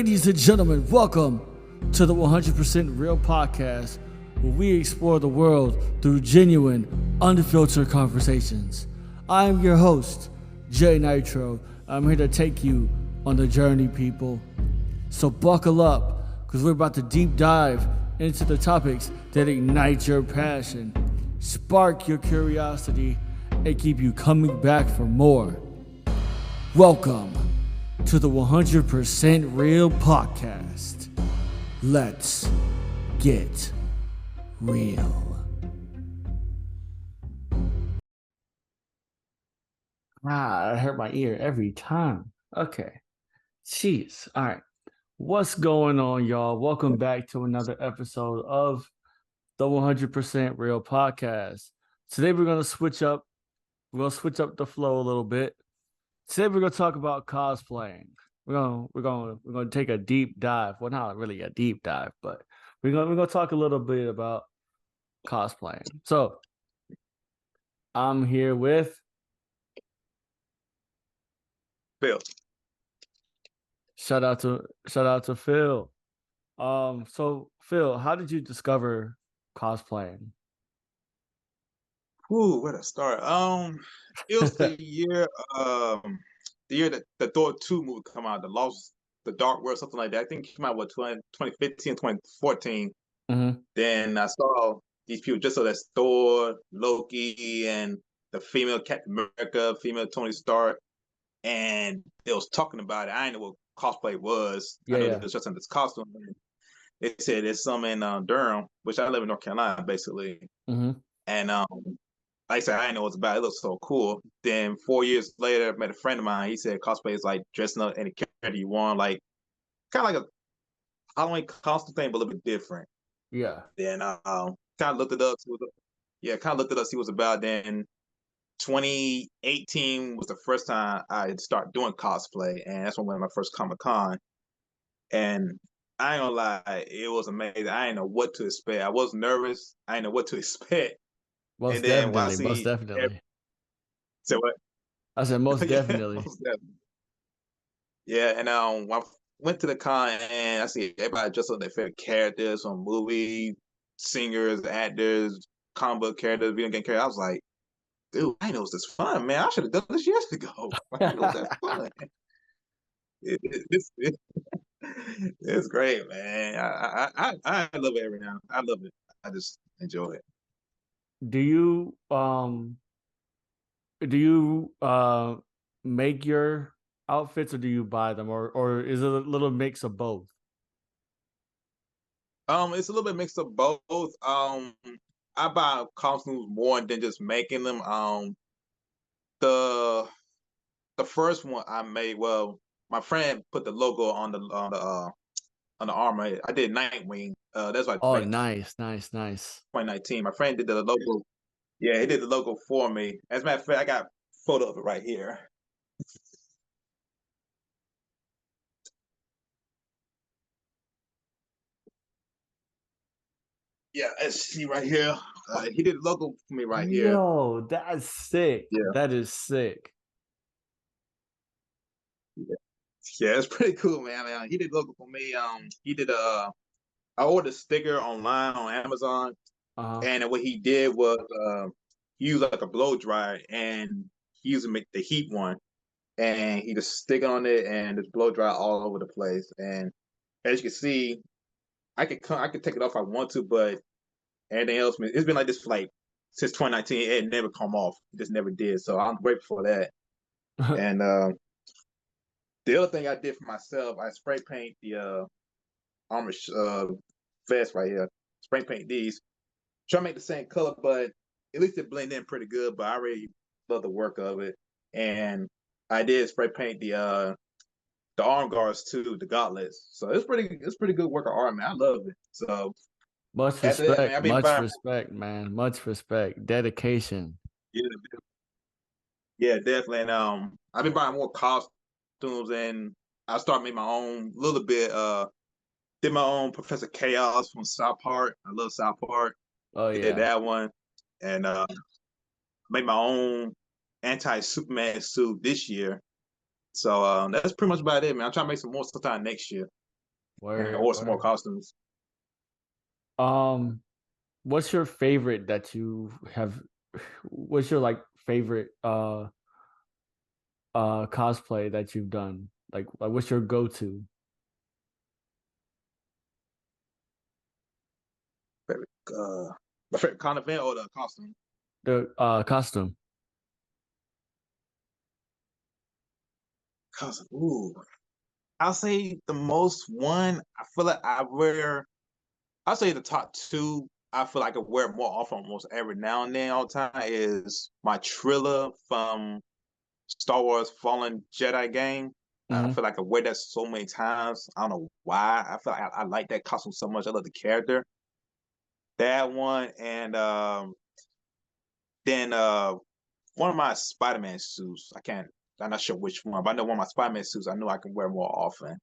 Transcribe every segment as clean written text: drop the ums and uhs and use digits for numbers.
Ladies and gentlemen, welcome to the 100% Real Podcast, where we explore the world through genuine, unfiltered conversations. I am your host, Jay Nitro. I'm here to take you on the journey, people. So buckle up, because we're about to deep dive into the topics that ignite your passion, spark your curiosity, and keep you coming back for more. Welcome to the 100% Real Podcast. Let's get real. I hurt my ear every time. Okay. Jeez. All right. What's going on, y'all? Welcome back to another episode of the 100% Real Podcast. Today we're gonna switch up. We're gonna switch up the flow a little bit. Today we're gonna talk about cosplaying. We're gonna take a deep dive. Well, not really a deep dive, but we're gonna talk a little bit about cosplaying. So I'm here with Phil. shout out to Phil. So Phil, how did you discover cosplaying? Ooh, where to start? It was the year that the Thor 2 movie come out, the Dark World, something like that. I think it came out 2015, 2014. Mm-hmm. Then I saw these people just so that's Thor, Loki, and the female Captain America, female Tony Stark, and they was talking about it. I didn't know what cosplay was. I know Yeah. it was just in this costume. They said there's some in Durham, which I live in North Carolina, basically. Mm-hmm. And like I said, I didn't know what it was about. It looked so cool. Then 4 years later, I met a friend of mine. He said cosplay is like dressing up any character you want, like kind of like a Halloween costume thing, but a little bit different. Yeah. Then kind of looked it up. Kind of looked it up. See what it was about. Then 2018 was the first time I started doing cosplay, and that's when I went to my first Comic Con. And I ain't gonna lie, it was amazing. I didn't know what to expect. I was nervous. I didn't know what to expect. Most And then when I definitely. Most see, definitely. so what? I said most Yeah, definitely. most definitely. Yeah, and when I went to the con and I see everybody dressed up their favorite characters from movie, singers, actors, comic book characters, video game characters. I was like, dude, I know this fun, man. I should have done this years ago. I know that fun. It's great, man. I love it every now. I love it. I just enjoy it. Do you make your outfits or do you buy them or is it a little mix of both? It's a little bit mixed of both. I buy costumes more than just making them. The the first one I made, well, my friend put the logo on the armor. I did Nightwing. That's like Oh, back nice. 2019. My friend did the logo. Yeah, he did the logo for me. As a matter of fact, I got a photo of it right here. Yeah, let's see right here. He did the logo for me right here. Yo, that's sick. Yeah, That is sick. yeah, yeah. It's pretty cool, man. He did the logo for me. He did I ordered a sticker online on Amazon, Uh-huh. and what he did was he used like a blow dryer, and he used to make the heat one, and he just stick on it and just blow dry all over the place. And as you can see, I could take it off if I want to, but everything else, it's been like this for like since 2019. It never come off. It just never did. So I'm grateful for that. And the other thing I did for myself, I spray paint the armor vest right here. Spray paint these. Try to make the same color, but at least it blend in pretty good. But I really love the work of it. And I did spray paint the arm guards too, the gauntlets. So it's pretty good work of art, man. I love it. So Much after that, man, respect. I've been Much buying. respect, man. Much respect. Dedication. Yeah, yeah, definitely. And I've been buying more costumes, and I started making my own little bit. Did my own Professor Chaos from South Park. I love South Park. Oh Did yeah. that one, and made my own anti Superman suit this year. So that's pretty much about it, man. I'm trying to make some more sometime next year. Word, or some more word. costumes. Um, what's your favorite that you have? What's your like favorite cosplay that you've done? Like what's your go-to? Favorite, my favorite con event or the costume? The costume. Costume. Ooh, I'll say the most one. I feel like I wear. I'll say the top two. I feel like I wear more often, almost every now and then, all the time. Is my Trilla from Star Wars Fallen Jedi game. I Hmm. feel like I wear that so many times. I don't know why. I feel like I like that costume so much. I love the character. That one, and then one of my Spider-Man suits. I'm not sure which one, but I know one of my Spider-Man suits. I know I can wear more often.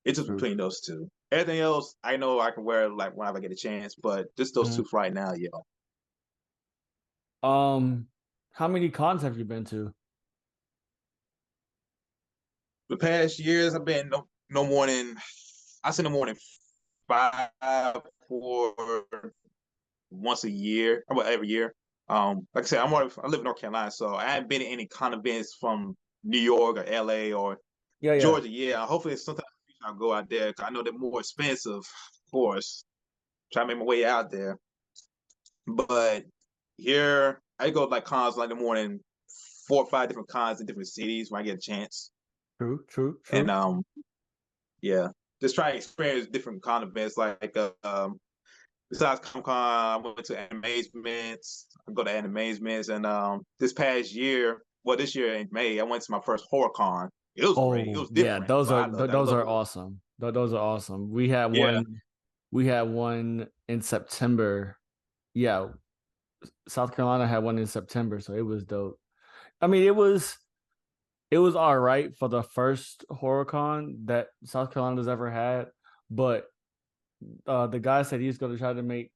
It's just True. between those two. Everything else, I know I can wear like whenever I get a chance, but just those Hmm. two for right now, yeah. Um, how many cons have you been to? The past years, I've been no more than I say no more than five for once a year, well, every year. Like I said, I live in North Carolina, so I haven't been to any con events from New York or LA or Yeah, yeah. Georgia. Yeah, hopefully sometime in the future I'll go out there. 'Cause I know they're more expensive, of course. Try to make my way out there, but here I go like cons like the morning, 4 or 5 different cons in different cities when I get a chance, True, true, and true. yeah, just try to experience different con events like besides Comic Con, I went to Animazements. I go to Animazements, and this past year, well, this year in May, I went to my first horror con. It was great. It Oh, was yeah, different, so I loved it. I those love are it. awesome. Those are awesome. Yeah, We had one in September. Yeah, South Carolina had one in September, so it was dope. I mean, it was all right for the first HorrorCon that South Carolina's ever had, but the guy said he's going to try to make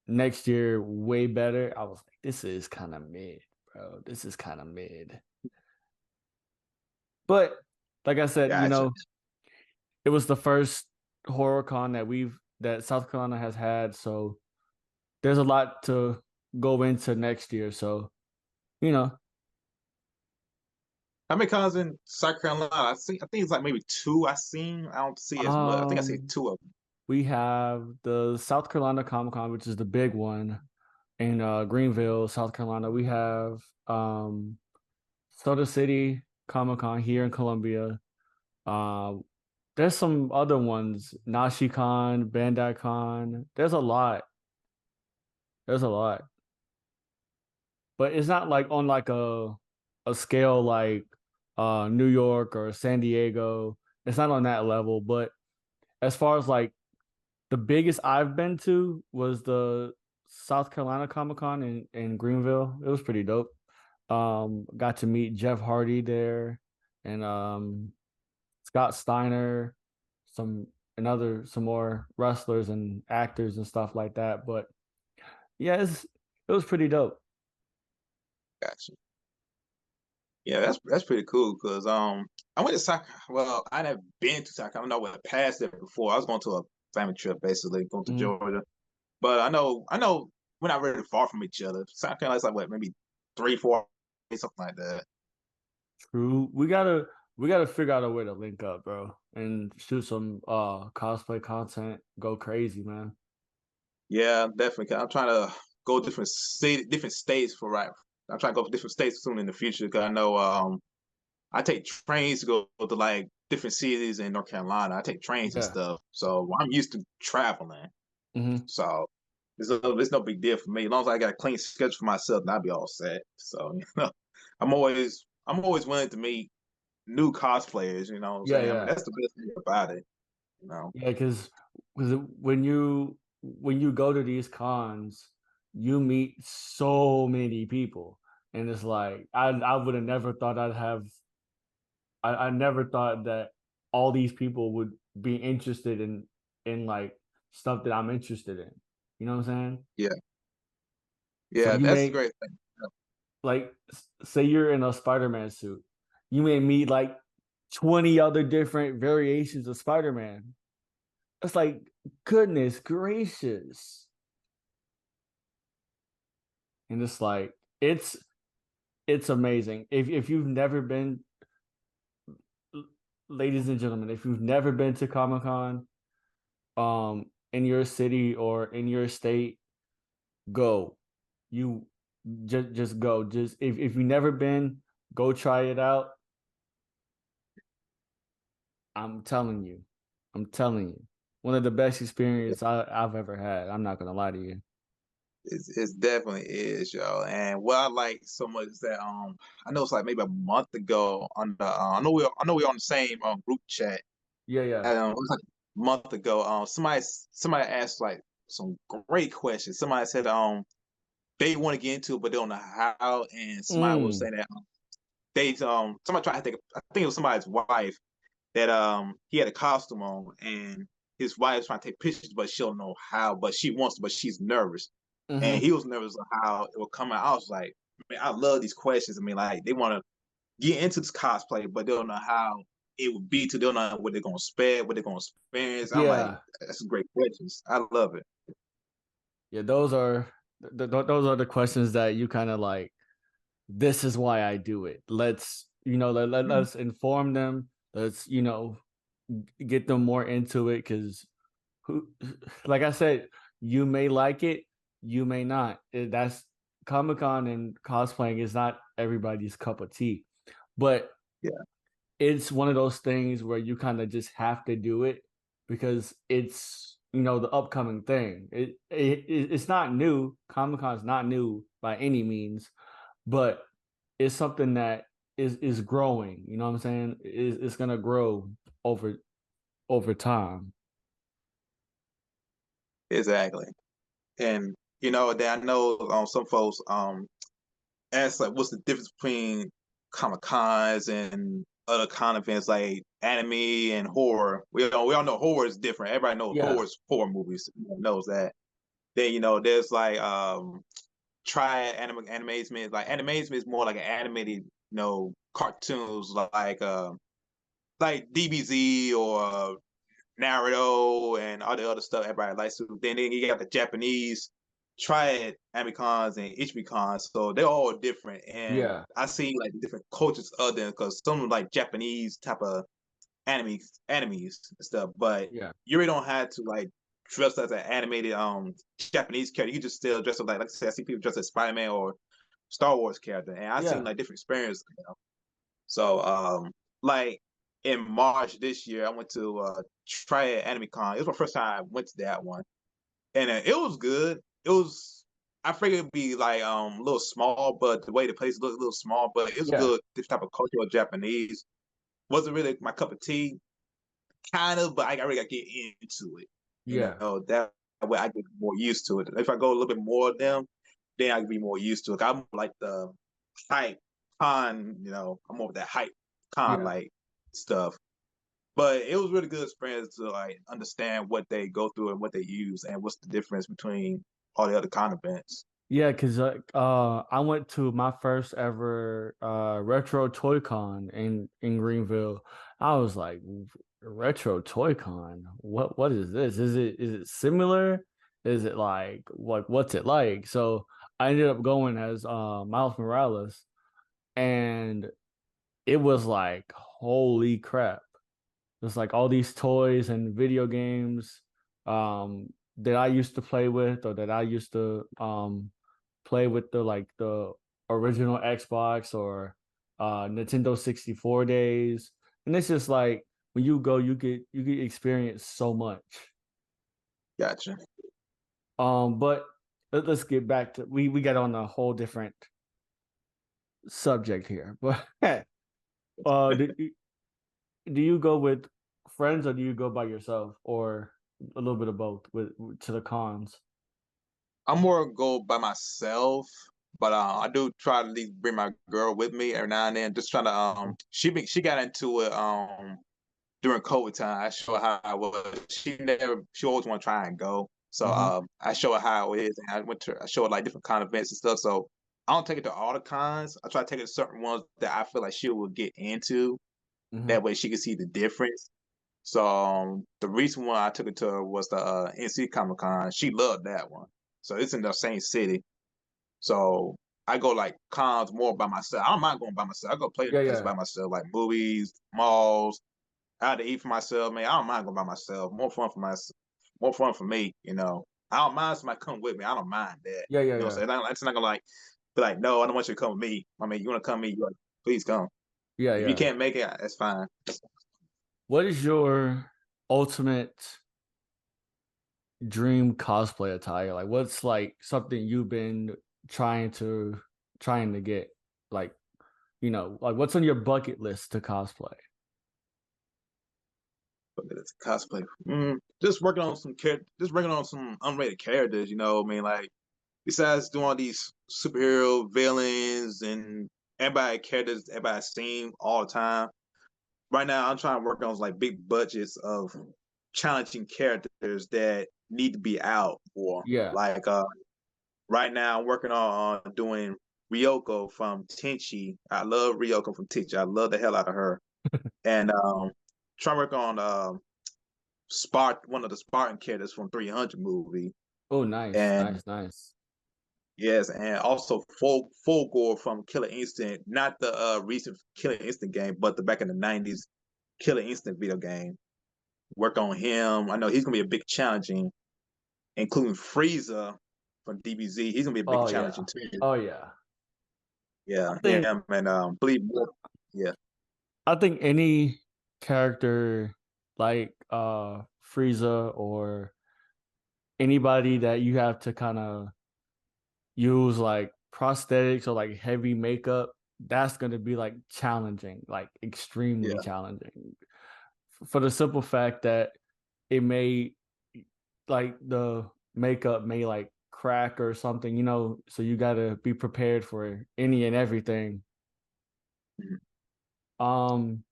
next year way better. I was like, this is kind of mid, bro. This is kind of mid. But like I said, gotcha. it was the first HorrorCon that South Carolina has had, so there's a lot to go into next year. So, you know, How many cons in South Carolina? I think it's like maybe two. I seen. I don't see as much. I think I see um, two of them. we have the South Carolina Comic Con, which is the big one in Greenville, South Carolina. We have Soda City Comic Con here in Columbia. Uh, there's some other ones, NashiCon, Bandai Con. There's a lot. There's a lot, but it's not like on like a scale like New York or San Diego. It's not on that level, but as far as like the biggest I've been to was the South Carolina Comic Con in Greenville. It was pretty dope. Got to meet Jeff Hardy there and Scott Steiner, some more wrestlers and actors and stuff like that. But yeah, it was pretty dope. Gotcha. Yeah, that's pretty cool because I went to South. Well, I never been to South Carolina. I know I went past it before. I was going to a family trip, basically going to Mhm. Georgia. But I know we're not really far from each other. South Carolina's like what, maybe 3, 4, something like that. True. We gotta figure out a way to link up, bro, and shoot some cosplay content. Go crazy, man. Yeah, definitely. 'Cause I'm trying to go different states for right. I'm trying to go to different states soon in the future because I know I take trains to go to like different cities in North Carolina. I take trains and Yeah. stuff, so I'm used to traveling. Hmm. So it's no big deal for me. As long as I got a clean schedule for myself, then I'll be all set. So I'm always willing to meet new cosplayers. You know what I'm Yeah, saying? I mean, yeah. that's the best thing about it. You know? Yeah, because when you go to these cons, you meet so many people, and it's like I would have never thought I never thought that all these people would be interested in like stuff that I'm interested in. You know what I'm saying? Yeah, So yeah, you that's a may great thing. like say you're in a Spider-Man suit, you may meet like 20 other different variations of Spider-Man. It's like, goodness gracious. And it's like it's amazing. If you've never been, ladies and gentlemen, if you've never been to Comic Con, in your city or in your state, go. You just go. Just if you've never been, go try it out. I'm telling you. I'm telling you. One of the best experience I've ever had. I'm not gonna lie to you. It's definitely is, yo. And what I like so much is that I know it's like maybe a month ago on the I know we're on the same group chat. Yeah, yeah. It was like a month ago. Somebody asked like some great questions. Somebody said they want to get into it but they don't know how. And somebody was Mm. saying that they somebody tried to think I think it was somebody's wife that he had a costume on and his wife's trying to take pictures but she don't know how, but she wants to, but she's nervous. And Mm-hmm. he was nervous of how it would come out. I was like, man, I love these questions. I mean, like they want to get into this cosplay, but they don't know how it would be to. They don't know what they're gonna spend, what they're gonna experience. I'm like, Yeah. that's some great questions. I love it. Yeah, those are the questions that you kind of like, this is why I do it. Mhm. Let's inform them. Let's, get them more into it because who like I said, you may like it, you may not. That's Comic Con and cosplaying is not everybody's cup of tea. But Yeah, it's one of those things where you kind of just have to do it because it's the upcoming thing. It's not new. Comic Con is not new by any means, but it's something that is growing. You know what I'm saying? It's gonna grow over time. exactly. And then I know some folks ask like, what's the difference between Comic Cons and other con events like anime and horror? We all know horror is different. Everybody knows Yeah, horror is horror movies. Everyone knows that. Then there's like try animation. Like animation is more like an animated cartoons like DBZ or Naruto and all the other stuff everybody likes to. Then you got the Japanese Triad Amicons and Ichibicons, so they're all different. And yeah, I see like the different cultures of them because some like Japanese type of animes and stuff, but yeah, you really don't have to like dress as an animated Japanese character. You can just still dress up like I said, I see people dress as Spider Man or Star Wars character, and I've seen yeah, like different experiences. So like in March this year, I went to Triad Anime Con. It was my first time I went to that one, and it was good. It was I figured it'd be like a little small, but the way the place looked a little small, but it was yeah, good. This type of cultural Japanese wasn't really my cup of tea, kind of, but I really got to get into it. yeah. That way I get more used to it. If I go a little bit more of them, then I can be more used to it. I'm like the hype con, I'm over that hype con Yeah. like stuff. But it was really good experience to like understand what they go through and what they use and what's the difference between all the other con events. Yeah, because I went to my first ever retro Toy Con in Greenville. I was like, retro Toy Con? What is this? Is it similar? Is it like what's it like? So I ended up going as Miles Morales, and it was like, holy crap. It's like all these toys and video games that I used to play with or that I used to play with the original Xbox or Nintendo 64 days. And it's just like when you go, you get experience so much. Gotcha. But let's get back to we got on a whole different subject here. But do you go with friends or do you go by yourself or a little bit of both to the cons? I'm more go by myself, but I do try to at least bring my girl with me every now and then. Just trying to she got into it during COVID time. I show her how I was. She always want to try and go. So Hmm. I show her how it is, and I show her like different kind of events and stuff. So I don't take it to all the cons. I try to take it to certain ones that I feel like she will get into. Hmm. That way she can see the difference. So the recent one I took her to was the NC Comic Con. She loved that one. So it's in the same city. So I go like cons more by myself. I don't mind going by myself. I go play Yeah, places yeah, by myself, like movies, malls. I had to eat for myself, man. I don't mind going by myself. More fun for myself. More fun for me, you know. I don't mind somebody come with me. I don't mind that. yeah, yeah, You know what yeah, I'm saying? It's not gonna like be like, no, I don't want you to come with me. I mean, you want to come with me? Like, please come. yeah, If you yeah. can't make it, that's fine. What is your ultimate dream cosplay attire? Like, what's like something you've been trying to trying to get? Like, like what's on your bucket list to cosplay? But it's cosplay. Just working on just working on some unrated characters. You know, I mean, like besides doing all these superhero villains and everybody characters, everybody's seen all the time. Right now, I'm trying to work on like big budgets of challenging characters that need to be out for. Yeah. Like right now, I'm working on doing Ryoko from Tenchi. I love Ryoko from Tenchi. I love the hell out of her. And trying to work on one of the Spartan characters from 300 movie. Oh, nice, And nice, nice. yes, and also Fulgore from Killer Instinct, not the recent Killer Instinct game, but the back in the 90s Killer Instinct video game. Work on him. I know he's gonna be a big challenging, including Frieza from DBZ. He's gonna be a big Oh challenging yeah. too. Oh yeah. Yeah, I think him and believe more. Yeah. I think any character like Frieza or anybody that you have to kind of use like prosthetics or like heavy makeup, that's going to be like challenging, like extremely Yeah. challenging. For the simple fact that it may like the makeup may like crack or something, so you got to be prepared for any and everything. Mhm. Um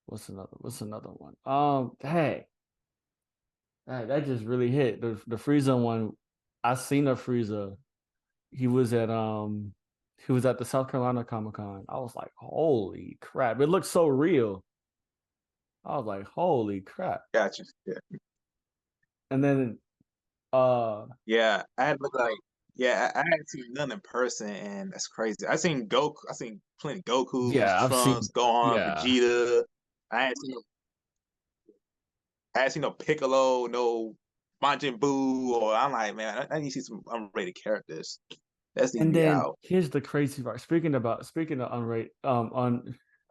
what's another one? That just really hit. The Frieza one, I seen a Frieza. He was at the South Carolina Comic Con. I was like, holy crap. It looked so real. I was like, holy crap. Gotcha. Yeah. And then Yeah. I had looked like I hadn't seen none in person, and that's crazy. I seen Goku. I seen plenty of Goku's, yeah, I've Trunks, seen Gohan, yeah. Vegeta. I hadn't seen I hadn't seen no Piccolo, no Majin Buu, or I'm like, man, I need to see some unrated characters. That's need to And be then out. here's the crazy part. Speaking of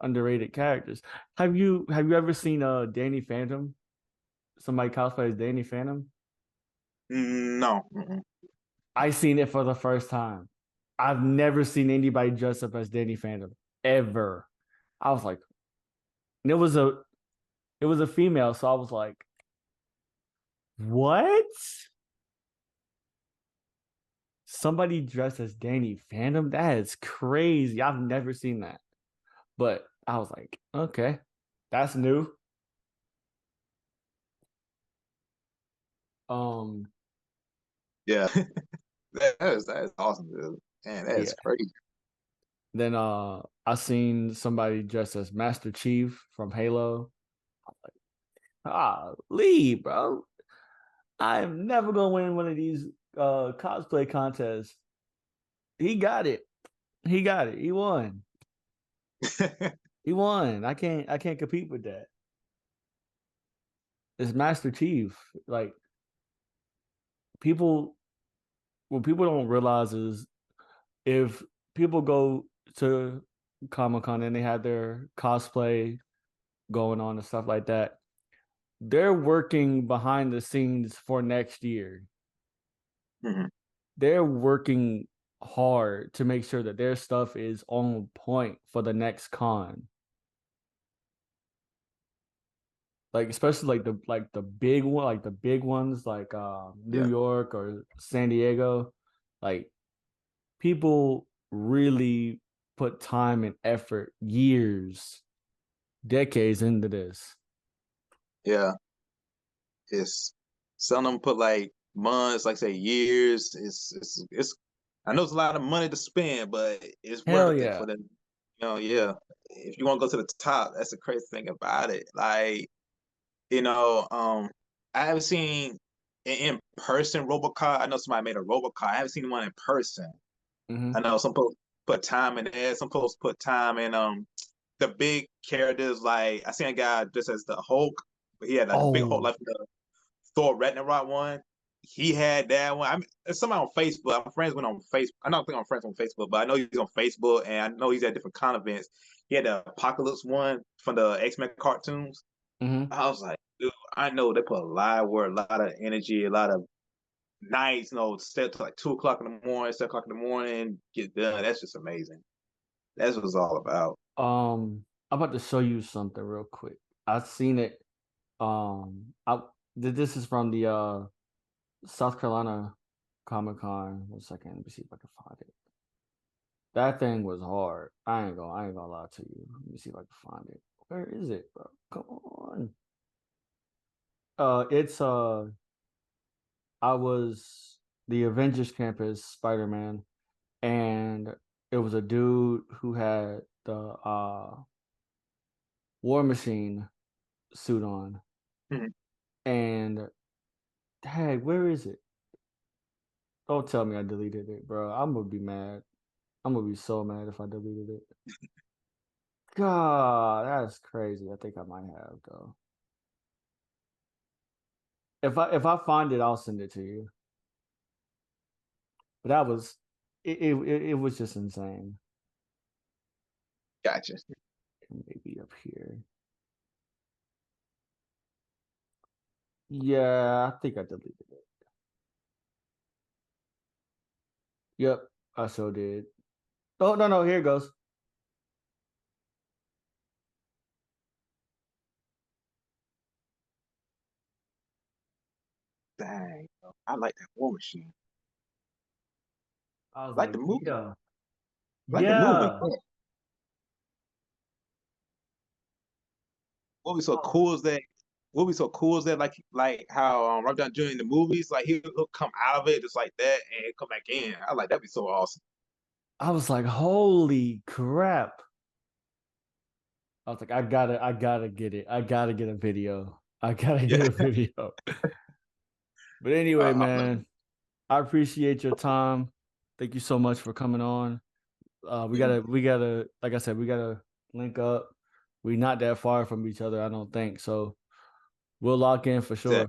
underrated characters, have you ever seen Danny Phantom? Somebody cosplay as Danny Phantom? No. Mm-mm. I seen it for the first time. I've never seen anybody dress up as Danny Phantom ever. I was like, and it was a female, so I was like, what? Somebody dressed as Danny Phantom? That is crazy. I've never seen that. But I was like, okay, that's new. Um, Yeah. That is awesome, dude. Man, that is yeah. crazy. Then I seen somebody dressed as Master Chief from Halo. Ah, Lee, bro. I am never gonna win one of these cosplay contests. He got it. He got it. He won. He won. I can't compete with that. It's Master Chief. Like people what people don't realize is if people go to Comic Con and they have their cosplay going on and stuff like that, they're working behind the scenes for next year. Mhm. They're working hard to make sure that their stuff is on point for the next con. Like especially like the big one, like the big ones like New Yeah. York or San Diego, like people really put time and effort, years, decades into this. Yeah. It's some of them put like months, like say years. It's I know it's a lot of money to spend, but it's Hell worth it for yeah. them. yeah. If you want to go to the top, that's the crazy thing about it. Like, you know, I haven't seen in person RoboCop. I know somebody made a RoboCop. I haven't seen one in person. Mm-hmm. I know some folks put time in there. Some folks put time in the big characters. Like I seen a guy just as the Hulk, but he had like the big Hulk, Oh, like the Thor Ragnarok one. He had that one. I mean, there's somebody on Facebook. My friends went on Facebook. I don't think I'm friends on Facebook, but I know he's on Facebook, and I know he's at different con events. He had the Apocalypse one from the X-Men cartoons. mm-hmm. I was like, dude, I know they put a lot of work, a lot of energy, a lot of nights, stay up to like 2 o'clock in the morning, 7 o'clock in the morning, get done. That's just amazing. That's what it's all about. I'm about to show you something real quick. I've seen it. I this is from the South Carolina Comic Con. 1 second, let me see if I can find it. That thing was hard. I ain't gonna lie to you. Let me see if I can find it. Where is it, bro? Come on. It's I was the Avengers campus Spider-Man, and it was a dude who had the War Machine suit on. Mhm. And hey, where is it? Don't tell me I deleted it, bro. I'm gonna be mad. I'm gonna be so mad if I deleted it. God, that's crazy. I think I might have though. If I find it, I'll send it to you. But that was it was just insane. Gotcha. Maybe up here. Yeah, I think I deleted it. Yep, I sure did. Oh no, here it goes. Dang, I like that War Machine. I was I like like, the movie. yeah. I like the movie. Yeah. What was so cool is that like how Robert Downey Jr. in the movies, like he'll come out of it just like that and come back in. I like that'd be so awesome. I was like, holy crap. I was like, I gotta get it. I gotta get a video. I gotta get Yeah. a video. But anyway, man, I appreciate your time. Thank you so much for coming on. We gotta, like I said, we gotta link up. We're not that far from each other, I don't think. So we'll lock in for sure.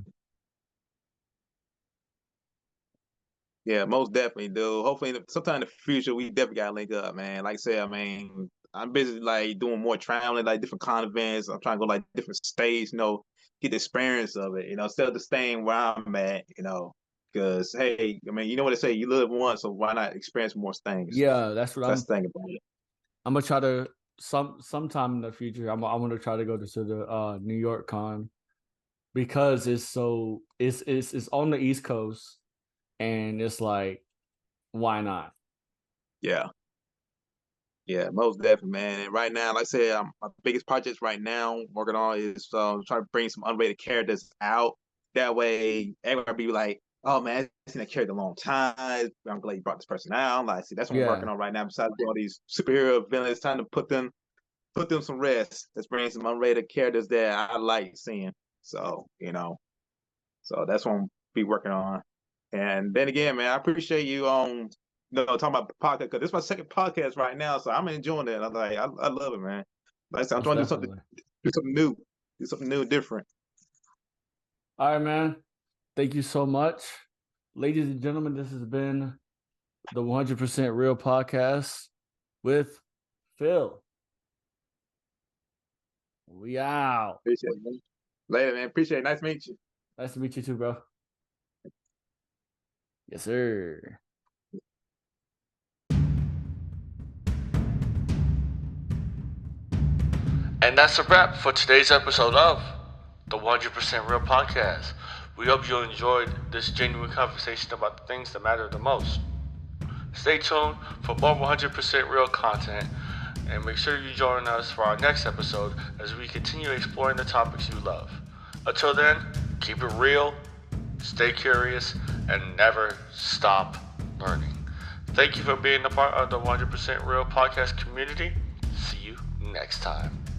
Yeah, most definitely, dude. Hopefully, sometime in the future, we definitely gotta link up, man. Like I said, I'm busy like doing more traveling, like different kind of events. I'm trying to go like different states, get the experience of it, instead of just staying where I'm at, because hey, you know what they say, you live once, so why not experience more things? Yeah, that's what That's the thing about it. I'm gonna try to sometime in the future. I'm gonna try to go to the New York Con because it's on the East Coast, and it's like, why not? Yeah. Yeah, most definitely, man. And right now, like I said, my biggest projects right now working on is trying to bring some underrated characters out. That way, everybody be like, "Oh man, I've seen that character a long time. I'm glad you brought this person out." I'm like, see, that's what I'm Yeah, working on right now. Besides doing all these superhero villains, time to put them some rest. Let's bring some underrated characters that I like seeing. So so that's what I'm be working on. And then again, man, I appreciate you talking about the podcast because this is my second podcast right now, so I'm enjoying it. I'm like, I love it, man. Like I said, I'm most trying to definitely. do something new, different. All right, man. Thank you so much, ladies and gentlemen. This has been the 100% Real Podcast with Phil. We out. Appreciate it, man. Later, man. Appreciate it. Nice to meet you. Nice to meet you too, bro. Yes, sir. And that's a wrap for today's episode of the 100% Real Podcast. We hope you enjoyed this genuine conversation about the things that matter the most. Stay tuned for more 100% real content, and make sure you join us for our next episode as we continue exploring the topics you love. Until then, keep it real, stay curious, and never stop learning. Thank you for being a part of the 100% Real Podcast community. See you next time.